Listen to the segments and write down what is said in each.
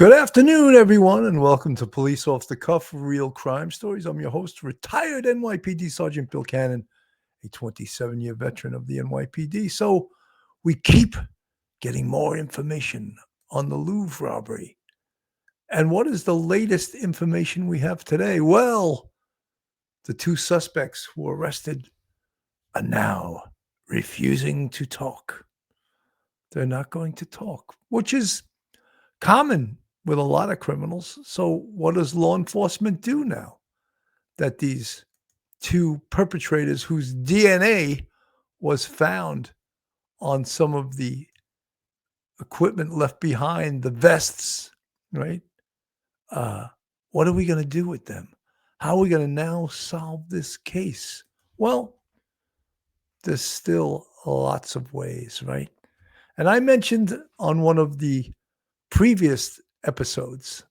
Good afternoon, everyone, and welcome to Police Off the Cuff Real Crime Stories. I'm your host, retired NYPD Sergeant Bill Cannon, a 27-year veteran of the NYPD. So we keep getting more information on the Louvre robbery. And what is the latest information we have today? Well, the two suspects who were arrested are now refusing to talk. They're not going to talk, which is common with a lot of criminals. So what does law enforcement do now that these two perpetrators whose DNA was found on some of the equipment left behind, the vests, right? Uh, what are we going to do with them? How are we going to now solve this case? Well, there's still lots of ways, right? And I mentioned on one of the previous episodes,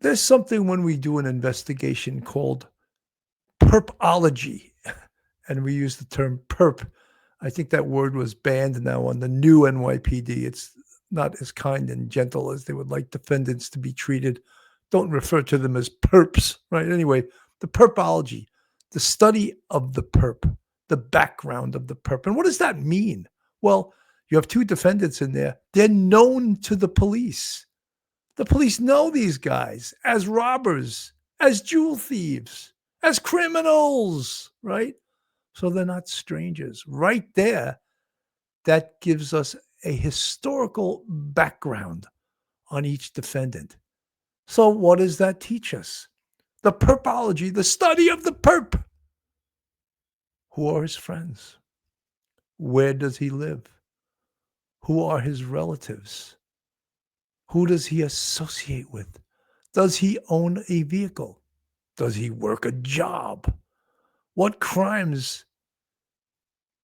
there's something when we do an investigation called Perpology, and we use the term perp. I think that word was banned now on the new NYPD. It's not as kind and gentle as they would like defendants to be treated. Don't refer to them as perps, right? Anyway, the perpology, the study of the perp, the background of the perp. And what does that mean? Well, you have two defendants in there. They're known to the police. The police know these guys as robbers, as jewel thieves, as criminals, right? So they're not strangers. Right there, that gives us a historical background on each defendant. So what does that teach us? The perpology, the study of the perp. Who are his friends? Where does he live? Who are his relatives? Who does he associate with? Does he own a vehicle? Does he work a job? What crimes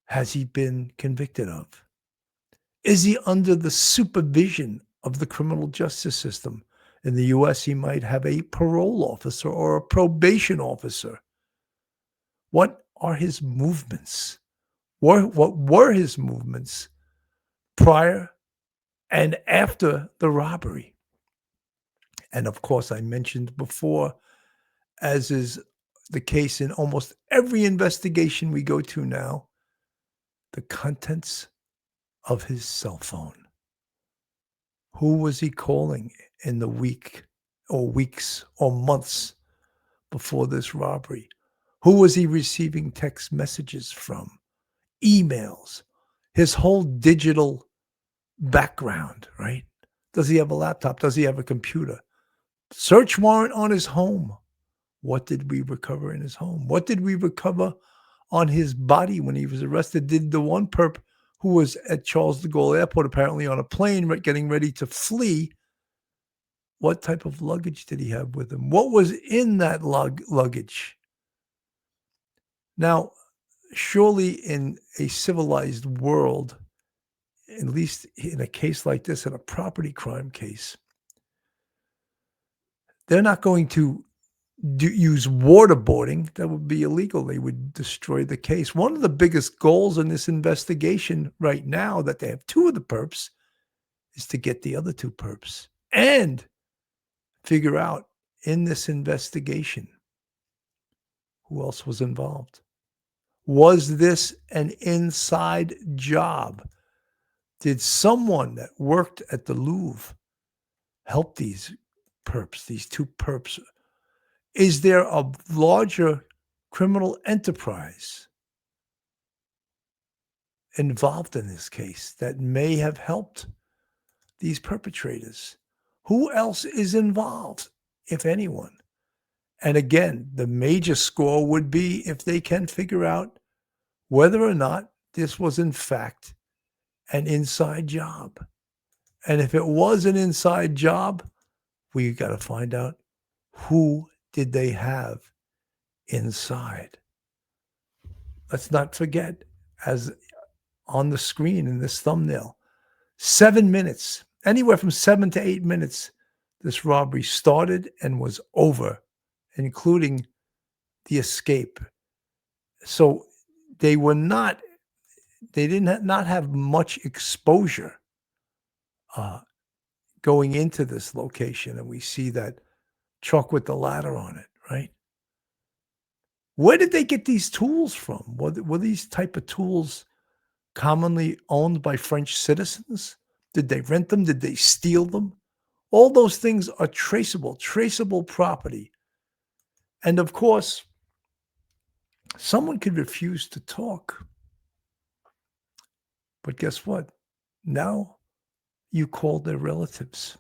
has he been convicted of? Is he under the supervision of the criminal justice system? In the U.S., he might have a parole officer or a probation officer. What are his movements? What were his movements prior and after the robbery? And of course, I mentioned before, as is the case in almost every investigation we go to now, the contents of his cell phone. Who was he calling in the week or weeks or months before this robbery? Who was he receiving text messages from? Emails, his whole digital background, right? Does he have a laptop? Does he have a computer? Search warrant on his home. What did we recover in his home? What did we recover on his body when he was arrested? Did the one perp who was at Charles de Gaulle Airport, apparently on a plane, getting ready to flee, what type of luggage did he have with him? What was in that luggage? Now, surely in a civilized world, at least in a case like this, in a property crime case, they're not going to use waterboarding. That would be illegal. They would destroy the case. One of the biggest goals in this investigation right now, that they have two of the perps, is to get the other two perps and figure out in this investigation who else was involved. Was this an inside job? Did someone that worked at the Louvre help these perps, these two perps? Is there a larger criminal enterprise involved in this case that may have helped these perpetrators? Who else is involved, if anyone? And again, the major score would be if they can figure out whether or not this was in fact an inside job. And if it was an inside job, we got to find out who did they have inside. Let's not forget, as on the screen in this thumbnail, 7 minutes, anywhere from 7 to 8 minutes, this robbery started and was over, including the escape. So they did not have much exposure going into this location and we see that truck with the ladder on it, right? Where did they get these tools from? Were these type of tools commonly owned by French citizens? Did they rent them? Did they steal them? All those things are traceable property. And of course, someone could refuse to talk. But guess what? Now you call their relatives.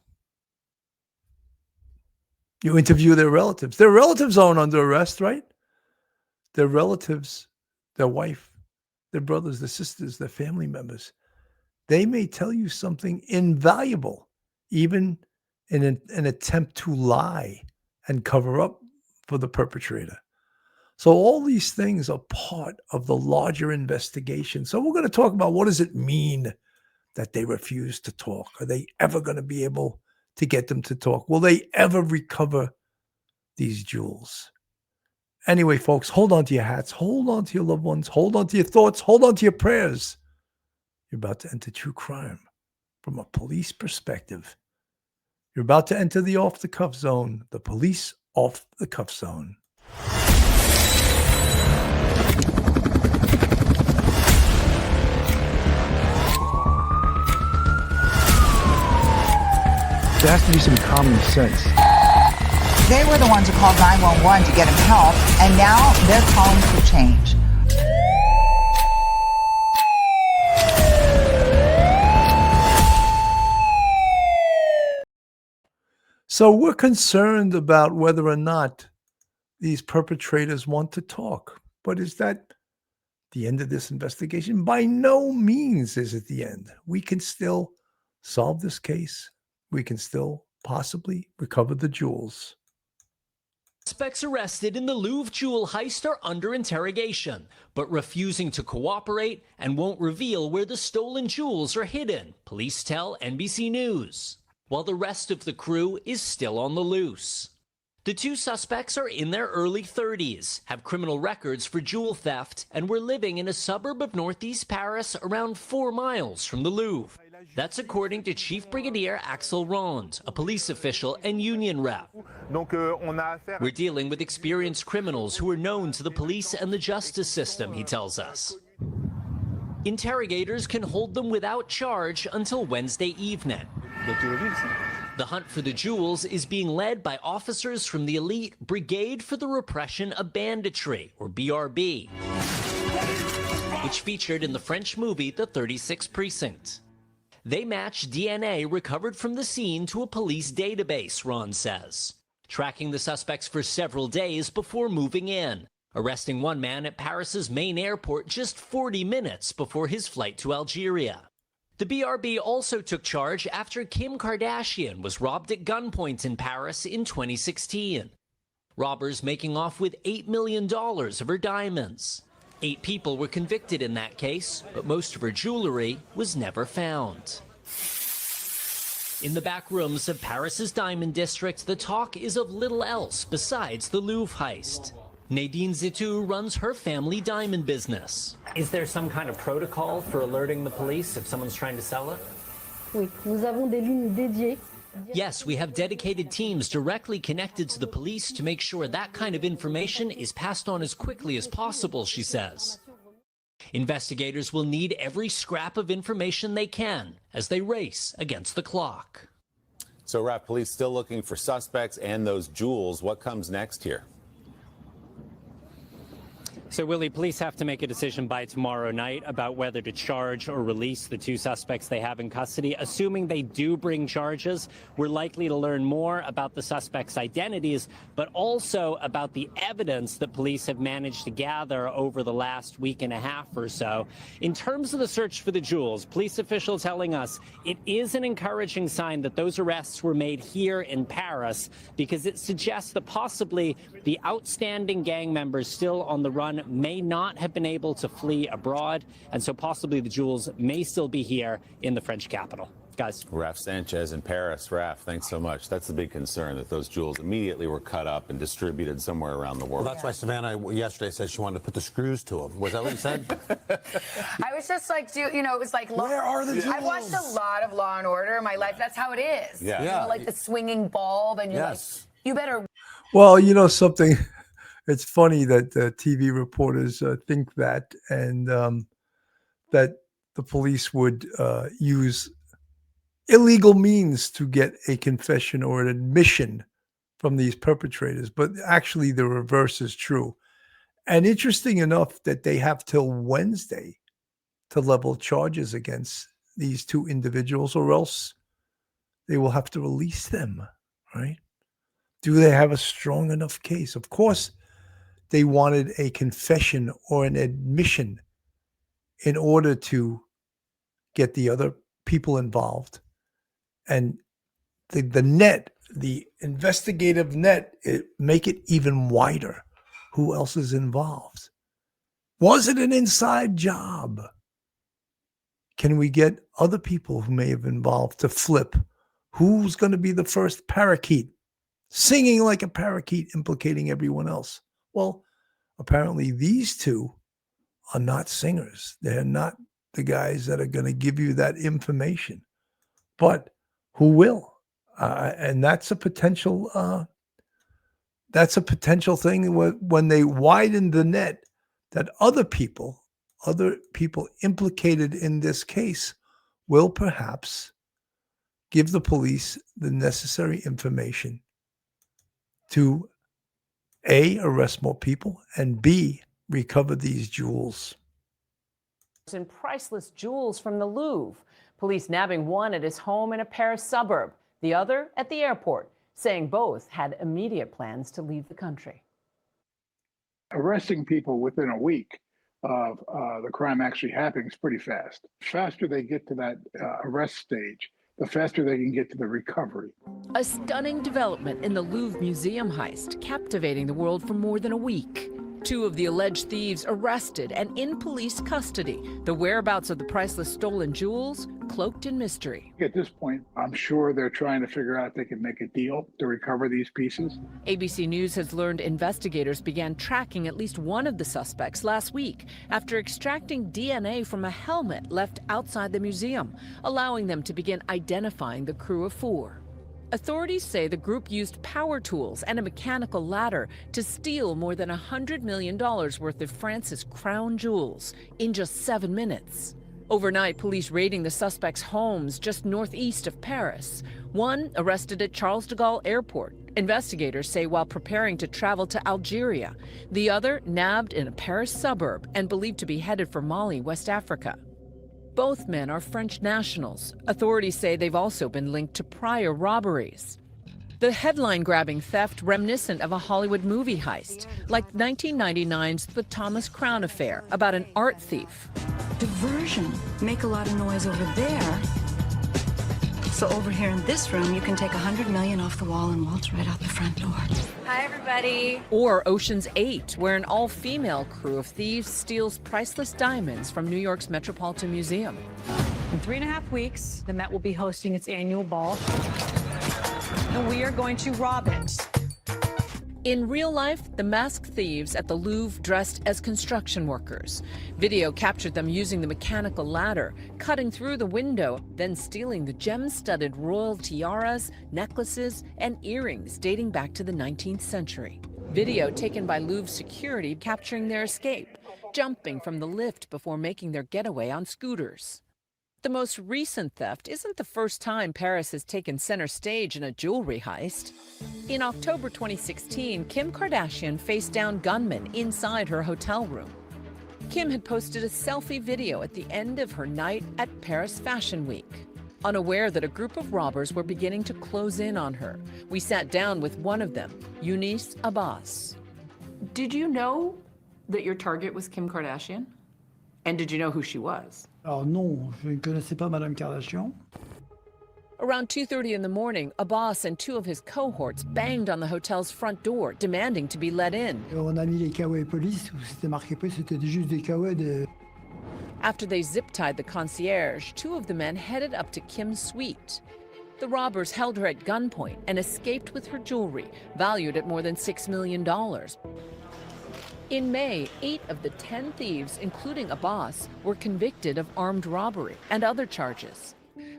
You interview their relatives. Their relatives aren't under arrest, right? Their relatives, their wife, their brothers, their sisters, their family members, they may tell you something invaluable, even in an attempt to lie and cover up for the perpetrator. So all these things are part of the larger investigation. So we're going to talk about, what does it mean that they refuse to talk? Are they ever going to be able to get them to talk? Will they ever recover these jewels? Anyway, folks, hold on to your hats. Hold on to your loved ones. Hold on to your thoughts. Hold on to your prayers. You're about to enter true crime from a police perspective. You're about to enter the off-the-cuff zone, the police off-the-cuff zone. There has to be some common sense. They were the ones who called 911 to get him help, and now they're calling for change. So we're concerned about whether or not these perpetrators want to talk. But is that the end of this investigation? By no means is it the end. We can still solve this case. We can still possibly recover the jewels. Suspects arrested in the Louvre jewel heist are under interrogation, but refusing to cooperate and won't reveal where the stolen jewels are hidden, police tell NBC News, while the rest of the crew is still on the loose. The two suspects are in their early 30s, have criminal records for jewel theft, and were living in a suburb of northeast Paris around 4 miles from the Louvre. That's according to Chief Brigadier Axel Rond, a police official and union rep. We're dealing with experienced criminals who are known to the police and the justice system, he tells us. Interrogators can hold them without charge until Wednesday evening. The hunt for the jewels is being led by officers from the elite Brigade for the Repression of Banditry, or BRB, which featured in the French movie The 36th Precinct. They match DNA recovered from the scene to a police database, Ron says, tracking the suspects for several days before moving in, arresting one man at Paris's main airport just 40 minutes before his flight to Algeria. The BRB also took charge after Kim Kardashian was robbed at gunpoint in Paris in 2016. Robbers making off with $8 million of her diamonds. 8 people were convicted in that case, but most of her jewelry was never found. In the back rooms of Paris's diamond district, the talk is of little else besides the Louvre heist. Nadine Zitou runs her family diamond business. Is there some kind of protocol for alerting the police if someone's trying to sell it? Oui, nous avons des lignes dédiées. Yes, we have dedicated teams directly connected to the police to make sure that kind of information is passed on as quickly as possible, she says. Investigators will need every scrap of information they can as they race against the clock. So, Raph, police still looking for suspects and those jewels. What comes next here? So, Willie, police have to make a decision by tomorrow night about whether to charge or release the 2 suspects they have in custody. Assuming they do bring charges, we're likely to learn more about the suspects' identities, but also about the evidence that police have managed to gather over the last week and a half or so. In terms of the search for the jewels, police officials telling us it is an encouraging sign that those arrests were made here in Paris, because it suggests that possibly the outstanding gang members still on the run may not have been able to flee abroad, and so possibly the jewels may still be here in the French capital. Guys. Raf Sanchez in Paris. Raf, thanks so much. That's the big concern, that those jewels immediately were cut up and distributed somewhere around the world. Well, that's why Savannah yesterday said she wanted to put the screws to them. Was that what you said? I was just like, it was like, where are the jewels? I watched a lot of Law and Order in my life. That's how it is. Yeah. You know, like the swinging bulb, and you're like, you better. Well, you know something, it's funny that TV reporters think that, and that the police would use illegal means to get a confession or an admission from these perpetrators. But actually, the reverse is true. And interesting enough that they have till Wednesday to level charges against these two individuals, or else they will have to release them, right? Do they have a strong enough case? Of course, they wanted a confession or an admission in order to get the other people involved. And the net, the investigative net, make it even wider. Who else is involved? Was it an inside job? Can we get other people who may have been involved to flip? Who's going to be the first parakeet? Singing like a parakeet, implicating everyone else. Well, apparently these two are not singers. They're not the guys that are going to give you that information. But who will? And that's a potential. That's a potential thing when they widen the net, that other people implicated in this case will perhaps give the police the necessary information to A, arrest more people, and B, recover these jewels. And priceless jewels from the Louvre. Police nabbing one at his home in a Paris suburb, the other at the airport, saying both had immediate plans to leave the country. Arresting people within a week of the crime actually happening is pretty fast. The faster they get to that arrest stage, the faster they can get to the recovery. A stunning development in the Louvre Museum heist, captivating the world for more than a week. Two of the alleged thieves arrested and in police custody. The whereabouts of the priceless stolen jewels cloaked in mystery. At this point, I'm sure they're trying to figure out if they can make a deal to recover these pieces. ABC News has learned investigators began tracking at least one of the suspects last week after extracting DNA from a helmet left outside the museum, allowing them to begin identifying the crew of four. Authorities say the group used power tools and a mechanical ladder to steal more than $100 million worth of France's crown jewels in just 7 minutes. Overnight, police raiding the suspects' homes just northeast of Paris. One arrested at Charles de Gaulle Airport, investigators say, while preparing to travel to Algeria. The other nabbed in a Paris suburb and believed to be headed for Mali, West Africa. Both men are French nationals. Authorities say they've also been linked to prior robberies. The headline-grabbing theft reminiscent of a Hollywood movie heist, like 1999's The Thomas Crown Affair, about an art thief. Diversion. Make a lot of noise over there. So over here in this room, you can take $100 million off the wall and waltz right out the front door. Hi, everybody. Or Ocean's 8, where an all-female crew of thieves steals priceless diamonds from New York's Metropolitan Museum. In 3.5 weeks, the Met will be hosting its annual ball, and we are going to rob it. In real life, the masked thieves at the Louvre dressed as construction workers. Video captured them using the mechanical ladder, cutting through the window, then stealing the gem-studded royal tiaras, necklaces, and earrings dating back to the 19th century. Video taken by Louvre security capturing their escape, jumping from the lift before making their getaway on scooters. The most recent theft isn't the first time Paris has taken center stage in a jewelry heist. In October 2016, Kim Kardashian faced down gunmen inside her hotel room. Kim had posted a selfie video at the end of her night at Paris Fashion Week. Unaware that a group of robbers were beginning to close in on her, we sat down with one of them, Eunice Abbas. Did you know that your target was Kim Kardashian? And did you know who she was? Alors non, je ne connaissais pas Madame Kardashian. Around 2:30 in the morning, Abbas and two of his cohorts banged on the hotel's front door, demanding to be let in. On a mis les kawaii police, où c'était marqué pas, c'était juste des kawaii After they zip-tied the concierge, two of the men headed up to Kim's suite. The robbers held her at gunpoint and escaped with her jewelry, valued at more than $6 million. In May, 8 of the 10 thieves, including a boss, were convicted of armed robbery and other charges.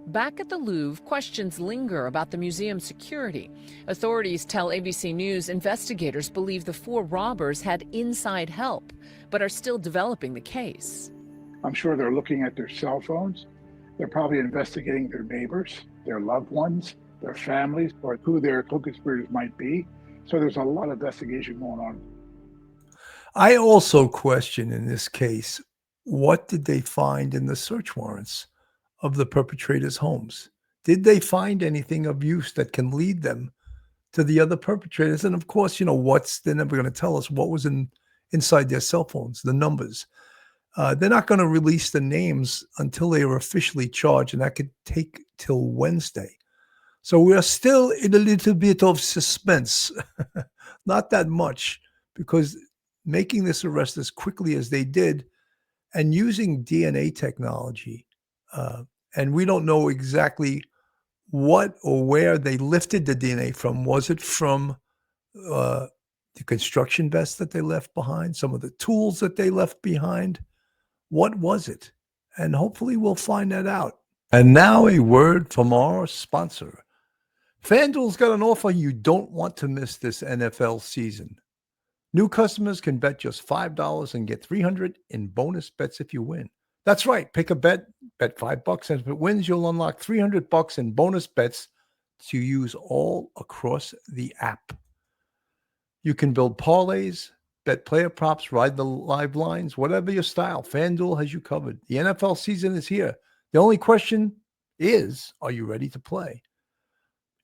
Back at the Louvre, questions linger about the museum's security. Authorities tell ABC News investigators believe the 4 robbers had inside help, but are still developing the case. I'm sure they're looking at their cell phones. They're probably investigating their neighbors, their loved ones, their families, or who their co-conspirators might be. So there's a lot of investigation going on. I also question in this case, what did they find in the search warrants of the perpetrators' homes? Did they find anything of use that can lead them to the other perpetrators? And of course, they're never going to tell us what was inside their cell phones, the numbers. They're not going to release the names until they are officially charged, and that could take till Wednesday. So we are still in a little bit of suspense. Not that much, because making this arrest as quickly as they did and using DNA technology, and we don't know exactly what or where they lifted the DNA from. Was it from the construction vest that they left behind, some of the tools that they left behind? What was it? And hopefully we'll find that out. And now a word from our sponsor. FanDuel's got an offer you don't want to miss this NFL season. New customers can bet just $5 and get $300 in bonus bets if you win. That's right. Pick a bet $5, and if it wins, you'll unlock $300 in bonus bets to use all across the app. You can build parlays, bet player props, ride the live lines, whatever your style. FanDuel has you covered. The NFL season is here. The only question is, are you ready to play?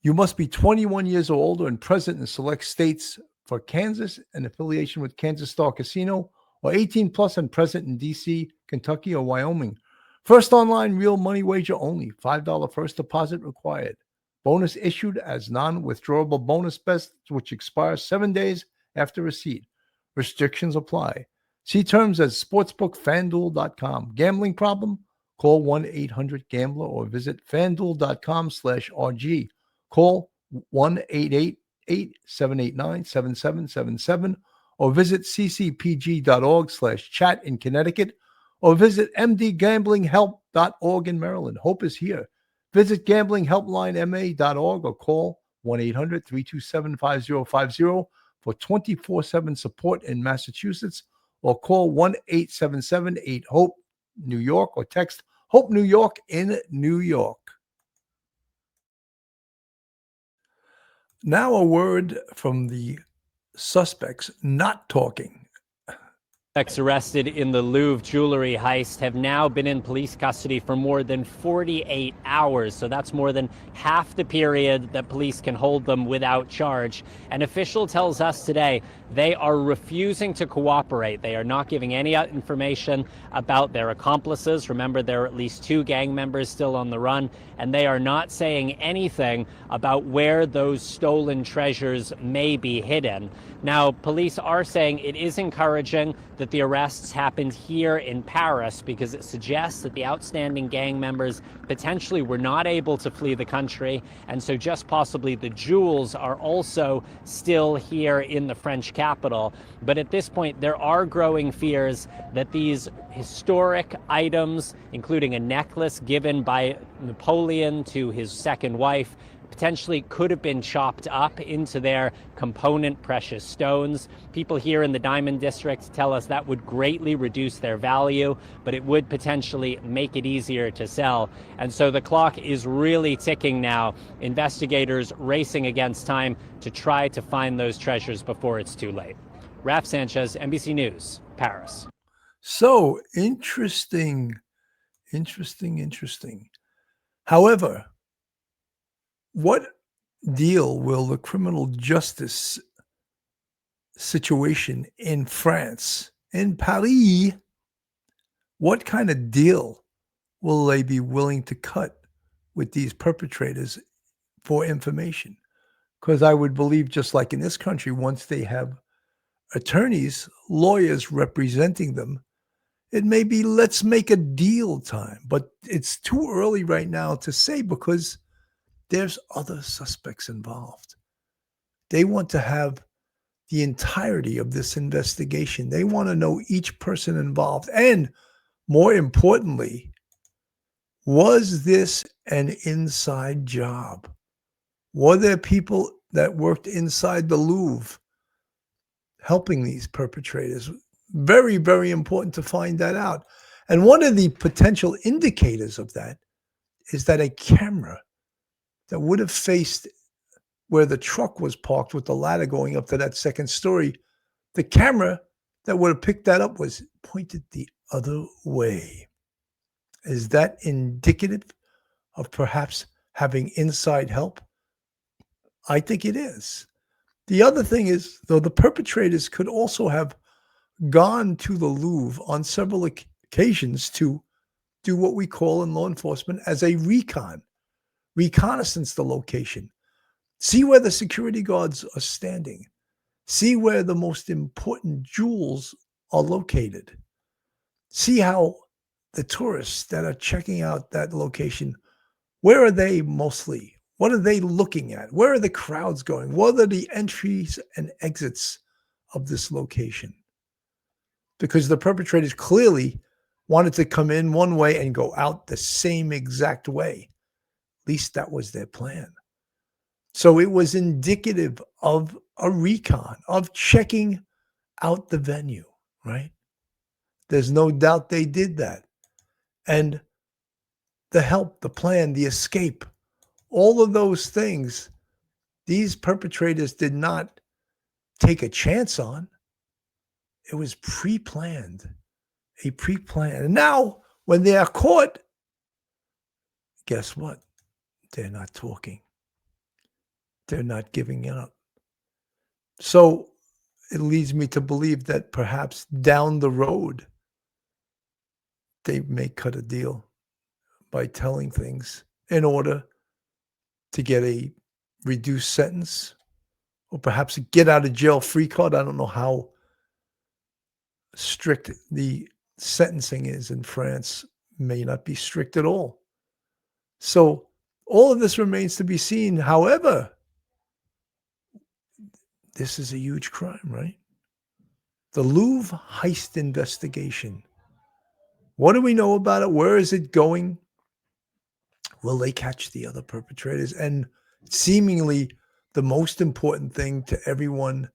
You must be 21 years or older and present in select states for Kansas and affiliation with Kansas Star Casino, or 18 plus and present in D.C., Kentucky, or Wyoming. First online, real money wager only. $5 first deposit required. Bonus issued as non-withdrawable bonus bets, which expires 7 days after receipt. Restrictions apply. See terms at sportsbookfanduel.com. Gambling problem? Call 1-800-GAMBLER or visit fanduel.com/RG. Call 1-888-789-7777 or visit ccpg.org/chat in Connecticut or visit mdgamblinghelp.org in Maryland. Hope is here. Visit gamblinghelplinema.org or call 1-800-327-5050 for 24/7 support in Massachusetts, or call 1-877-8-HOPE-NEW YORK or text HOPE New York in New York. Now a word from the suspects not talking. Suspects arrested in the Louvre jewelry heist have now been in police custody for more than 48 hours. So that's more than half the period that police can hold them without charge. An official tells us today they are refusing to cooperate. They are not giving any information about their accomplices. Remember, there are at least 2 gang members still on the run, and they are not saying anything about where those stolen treasures may be hidden. Now, police are saying it is encouraging that the arrests happened here in Paris because it suggests that the outstanding gang members potentially were not able to flee the country, and so just possibly the jewels are also still here in the French capital. But at this point, there are growing fears that these historic items, including a necklace given by Napoleon to his second wife, potentially could have been chopped up into their component precious stones. People here in the Diamond District tell us that would greatly reduce their value, but it would potentially make it easier to sell. And so the clock is really ticking now. Investigators racing against time to try to find those treasures before it's too late. Raf Sanchez, NBC News, Paris. So interesting. However, what deal will the criminal justice situation in France, in Paris, what kind of deal will they be willing to cut with these perpetrators for information? Because I would believe, just like in this country, once they have attorneys, lawyers representing them, It may be let's make a deal time, but it's too early right now to say because there's other suspects involved. They want to have the entirety of this investigation. They want to know each person involved. And more importantly, was this an inside job? Were there people that worked inside the Louvre helping these perpetrators? Very, very important to find that out. And one of the potential indicators of that is that a camera that would have faced where the truck was parked with the ladder going up to that second story, the camera that would have picked that up was pointed the other way. Is that indicative of perhaps having inside help? I think it is. The other thing is, though, the perpetrators could also have gone to the Louvre on several occasions to do what we call in law enforcement as a reconnaissance the location. See where the security guards are standing. See where the most important jewels are located. See how the tourists that are checking out that location, where are they mostly? What are they looking at? Where are the crowds going? What are the entries and exits of this location? Because the perpetrators clearly wanted to come in one way and go out the same exact way. At least that was their plan. So it was indicative of a recon, of checking out the venue, right? There's no doubt they did that. And the help, the plan, the escape, all of those things, these perpetrators did not take a chance on. It was pre-planned, a pre-planned. And now, when they are caught, guess what? They're not talking. They're not giving it up. So it leads me to believe that perhaps down the road, they may cut a deal by telling things in order to get a reduced sentence or perhaps a get out of jail free card. I don't know how strict the sentencing is in France. May not be strict at all. So all of this remains to be seen. However, this is a huge crime, right? The Louvre Heist investigation. What do we know about it? Where is it going? Will they catch the other perpetrators? And seemingly the most important thing to everyone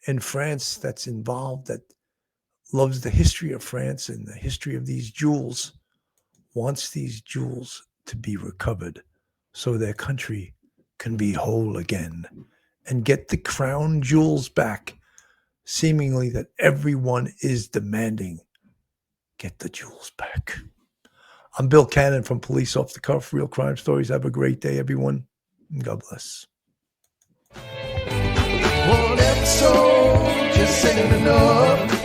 in France that's involved, that loves the history of France and the history of these jewels, wants these jewels to be recovered so their country can be whole again and get the crown jewels back. Seemingly that everyone is demanding, get the jewels back. I'm Bill Cannon from Police Off the Cuff, Real Crime Stories. Have a great day, everyone, and God bless. One episode just ain't enough.